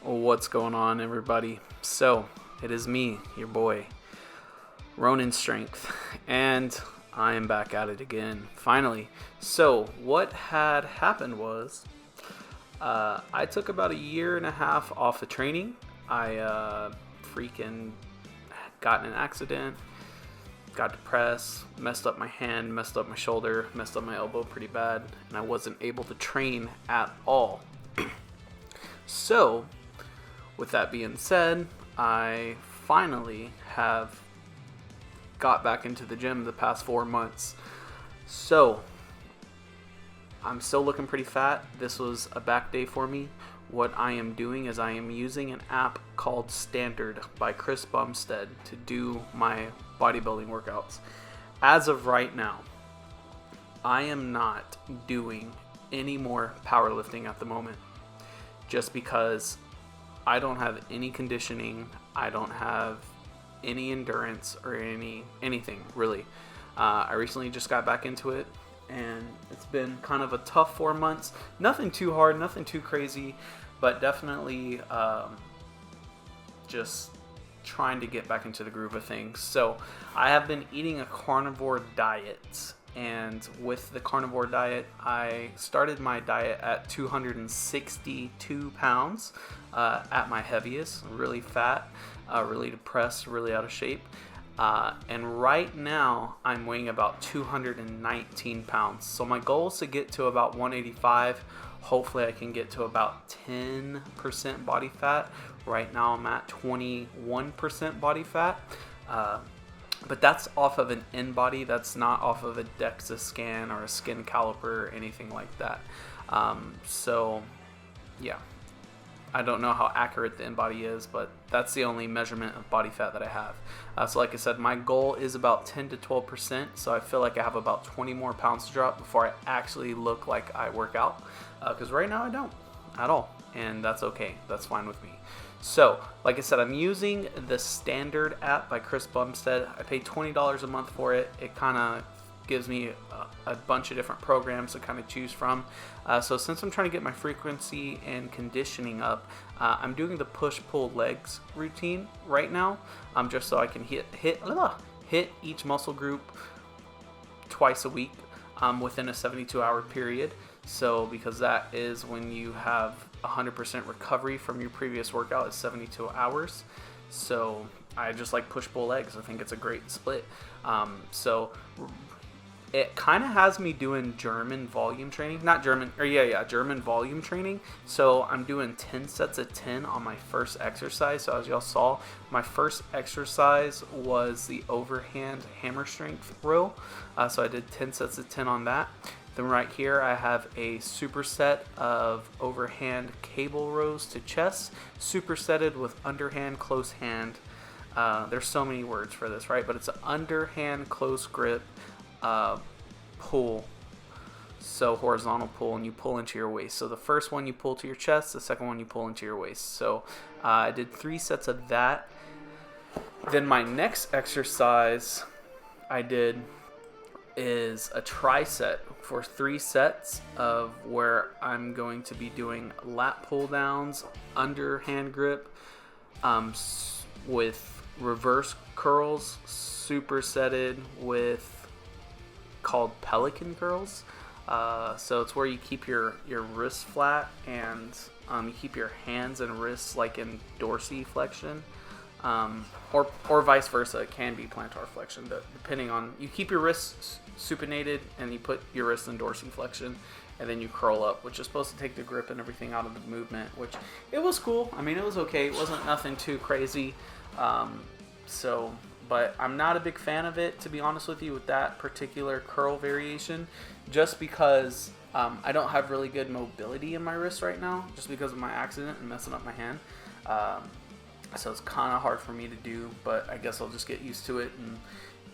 What's going on, everybody? So, it is me, your boy, Ronin Strength, and I am back at it again, finally. So, what had happened was, I took about a year and a half off of training. I freaking got in an accident, got depressed, messed up my hand, messed up my shoulder, messed up my elbow pretty bad, and I wasn't able to train at all. So, with that being said, I finally have got back into the gym the past 4 months. So, I'm still looking pretty fat. This was a back day for me. What I am doing is I am using an app called Standard by Chris Bumstead to do my bodybuilding workouts. As of right now, I am not doing any more powerlifting at the moment, just because I don't have any conditioning, I don't have any endurance or anything really. I recently just got back into it, and it's been kind of a tough 4 months. Nothing too hard, nothing too crazy, but definitely just trying to get back into the groove of things. So I have been eating a carnivore diet, and with the carnivore diet, I started my diet at 262 pounds at my heaviest, really fat, really depressed, really out of shape. And right now, I'm weighing about 219 pounds. So my goal is to get to about 185. Hopefully I can get to about 10% body fat. Right now I'm at 21% body fat. But that's off of an in-body. That's not off of a DEXA scan or a skin caliper or anything like that. So, yeah. I don't know how accurate the in-body is, but that's the only measurement of body fat that I have. So like I said, my goal is about 10 to 12%, so I feel like I have about 20 more pounds to drop before I actually look like I work out. Because right now I don't at all, and that's okay. That's fine with me. So, like I said, I'm using the Standard app by Chris Bumstead. I pay $20 a month for it. It kind of gives me a bunch of different programs to kind of choose from. So since I'm trying to get my frequency and conditioning up, I'm doing the push-pull legs routine right now, just so I can hit each muscle group twice a week within a 72-hour period. So because that is when you have 100% recovery from your previous workout is 72 hours. So I just like push-pull legs. I think it's a great split. So it kind of has me doing German volume training. German volume training. So I'm doing 10 sets of 10 on my first exercise. So as y'all saw, my first exercise was the overhand hammer strength row. So I did 10 sets of 10 on that. Then right here I have a superset of overhand cable rows to chest, supersetted with underhand close hand. There's so many words for this, right? But it's an underhand close grip pull. So horizontal pull, and you pull into your waist. So the first one you pull to your chest, the second one you pull into your waist. So I did 3 sets of that. Then my next exercise I did is a tricep for 3 sets of where I'm going to be doing lat pull downs, underhand grip, with reverse curls, supersetted with called pelican curls. So it's where you keep your wrists flat and you keep your hands and wrists like in dorsiflexion. Or vice versa. It can be plantar flexion, but depending on, you keep your wrists supinated and you put your wrists in dorsiflexion, and then you curl up, which is supposed to take the grip and everything out of the movement, which it was cool. I mean, it was okay. It wasn't nothing too crazy. But I'm not a big fan of it, to be honest with you, with that particular curl variation, just because I don't have really good mobility in my wrist right now, just because of my accident and messing up my hand. So it's kind of hard for me to do, but I guess I'll just get used to it,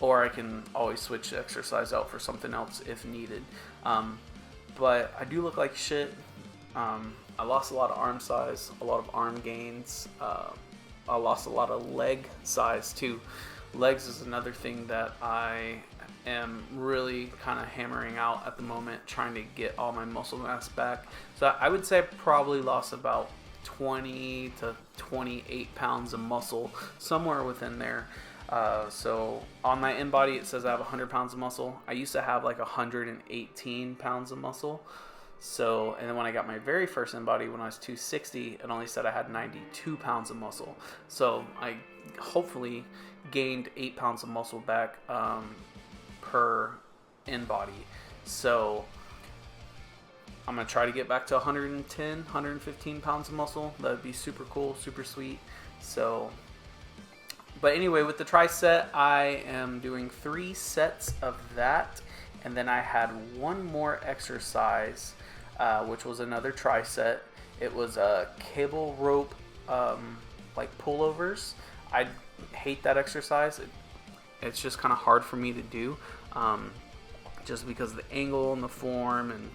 or I can always switch the exercise out for something else if needed. But I do look like shit. I lost a lot of arm size, a lot of arm gains. I lost a lot of leg size too. Legs is another thing that I am really kind of hammering out at the moment, trying to get all my muscle mass back. So I would say I probably lost about 20 to 28 pounds of muscle, somewhere within there. So on my InBody, it says I have 100 pounds of muscle. I used to have like 118 pounds of muscle. So, and then when I got my very first InBody when I was 260, it only said I had 92 pounds of muscle. So I hopefully gained 8 pounds of muscle back per InBody. So I'm going to try to get back to 110, 115 pounds of muscle. That would be super cool, super sweet. So, but anyway, with the tri-set, I am doing 3 sets of that. And then I had one more exercise, which was another tri-set. It was a cable rope, like pullovers. I hate that exercise. It's just kind of hard for me to do, just because of the angle and the form and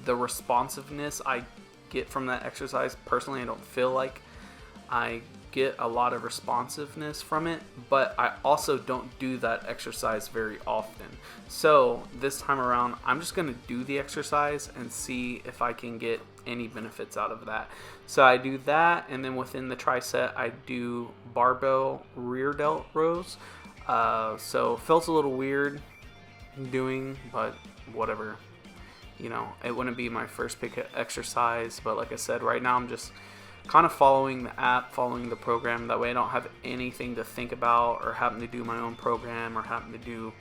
the responsiveness I get from that exercise. Personally, I don't feel like I get a lot of responsiveness from it, but I also don't do that exercise very often. So this time around, I'm just going to do the exercise and see if I can get any benefits out of that. So I do that, and then within the tri-set, I do barbell rear delt rows. So it felt a little weird doing, but whatever. You know, it wouldn't be my first pick exercise, but like I said, right now I'm just kind of following the app, following the program. That way I don't have anything to think about or having to do my own program or having to do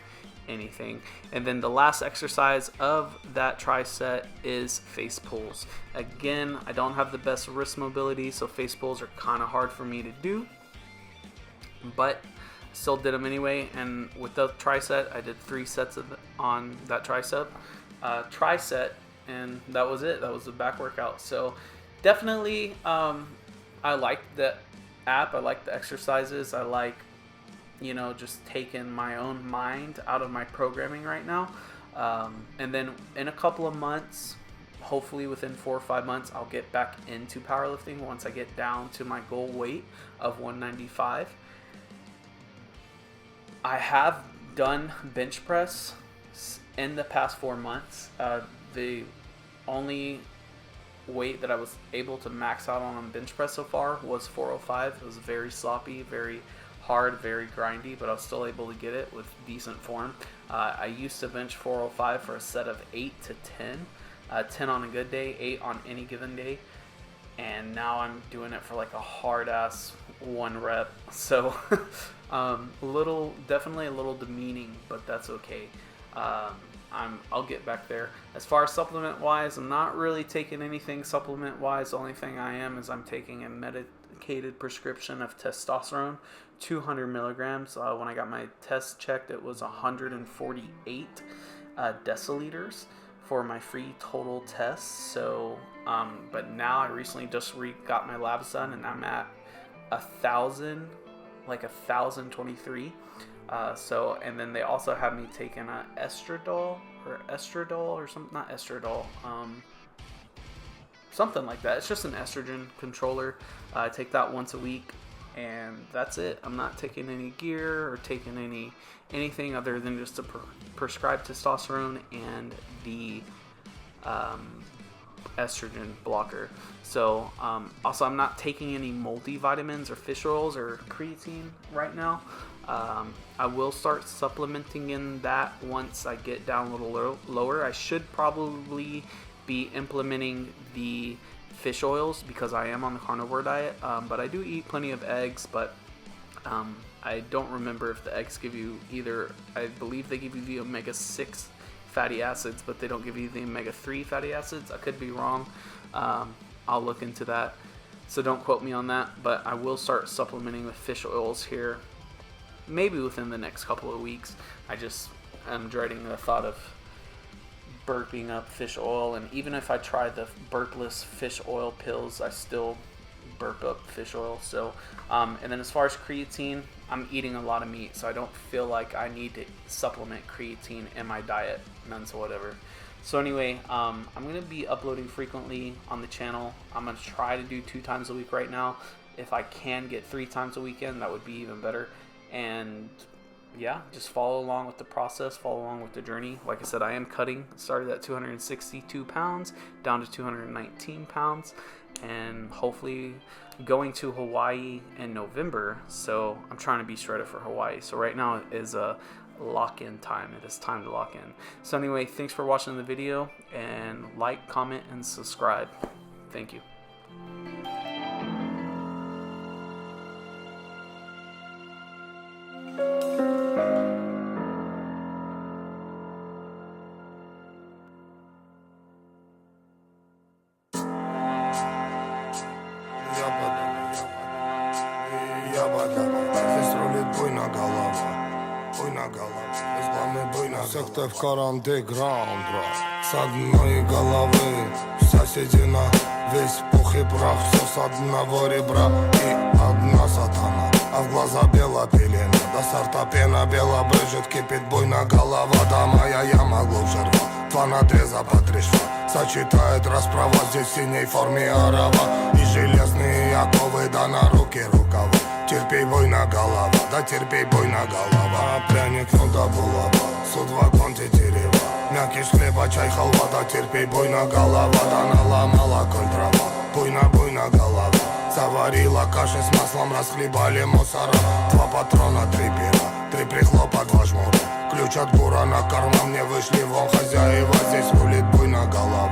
anything. And then the last exercise of that tri-set is face pulls. Again, I don't have the best wrist mobility, so face pulls are kind of hard for me to do, but still did them anyway. And with the tri-set, I did 3 sets on that tricep. Tri-set, and that was it. That was the back workout. So definitely, I like the app. I like the exercises. I like, you know, just taking my own mind out of my programming right now. And then in a couple of months, hopefully within 4 or 5 months, I'll get back into powerlifting once I get down to my goal weight of 195. I have done bench press in the past 4 months. The only weight that I was able to max out on bench press so far was 405. It was very sloppy, very hard, very grindy, but I was still able to get it with decent form. I used to bench 405 for a set of 8 to 10. 10 on a good day, 8 on any given day. And now I'm doing it for like a hard ass 1 rep. So definitely a little demeaning, but that's okay. I'll get back there. As far as supplement wise, I'm not really taking anything supplement wise. The only thing I am is I'm taking a medicated prescription of testosterone, 200 milligrams. When I got my test checked, it was 148 deciliters for my free total test. So, but now I recently just got my labs done, and I'm at 1,023. So, and then they also have me taking a estradiol or something, not estradiol, something like that. It's just an estrogen controller. I take that once a week, and that's it. I'm not taking any gear or taking anything other than just a prescribed testosterone and the estrogen blocker. So also I'm not taking any multivitamins or fish oils or creatine right now. I will start supplementing in that once I get down a little lower. I should probably be implementing the fish oils because I am on the carnivore diet, but I do eat plenty of eggs, but I don't remember if the eggs give you either. I believe they give you the omega-6 fatty acids, but they don't give you the omega-3 fatty acids. I could be wrong. I'll look into that, so don't quote me on that, but I will start supplementing with fish oils here maybe within the next couple of weeks. I'm dreading the thought of burping up fish oil, and even if I try the burpless fish oil pills, I still burp up fish oil. So and then as far as creatine, I'm eating a lot of meat, so I don't feel like I need to supplement creatine in my diet, none whatsoever. So anyway, I'm going to be uploading frequently on the channel. I'm going to try to do 2 times a week right now. If I can get 3 times a weekend, that would be even better. And yeah, just follow along with the process, follow along with the journey. Like I said, I am cutting. Started at 262 pounds down to 219 pounds, and hopefully going to Hawaii in November. So I'm trying to be shredded for Hawaii. So right now is a lock-in time. It is time to lock in. So anyway, thanks for watching the video, and like, comment, and subscribe. Thank you. Всех кто в андеграунд, с одной головы вся седина, весь пух и прах, все с одного ребра и одна сатана, а в глаза бела пелена, до сорта пена бела брызжет, кипит буйна голова, да моя яма глубже рва, два надреза по 3 шва, сочетает расправа, здесь в синей форме арава, и железные оковы, да на руки рукава. Терпей, буйна голова, да терпей, буйна голова. Пряник, ну да булава, судвагон тетерева, мякиш хлеба, чай, халва, да терпей, буйна голова, да наломала коль дрова. Буйна голова, заварила каши с маслом, расхлебали мусора. 2 патрона, 3 пера, 3 прихлопа, 2 жмура. Ключ от бура на карман, мне вышли вон хозяева, здесь рулит буйна голова.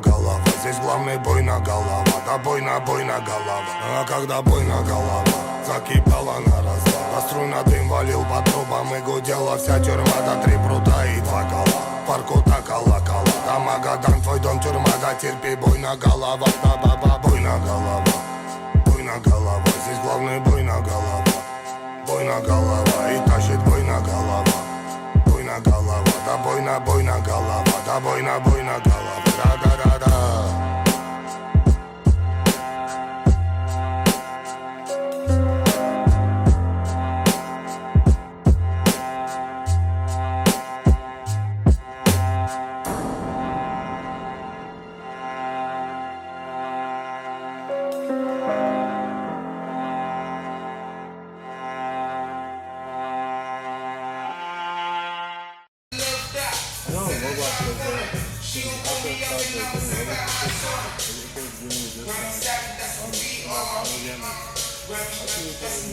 Голова, здесь главный буйна голова, да буйна голова. А когда буйна голова закипала на раз, до струйна дым валил по трубам и гудела вся тюрьма, до 3 прута и 2 кола, парку так колокола, да Магадан, твой дом тюрьма, да терпи, буйна голова, да баба, буйна голова, здесь главный буйна голова, и тащит буйна голова, да буйна голова, да буйна голова, да.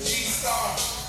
G-Star.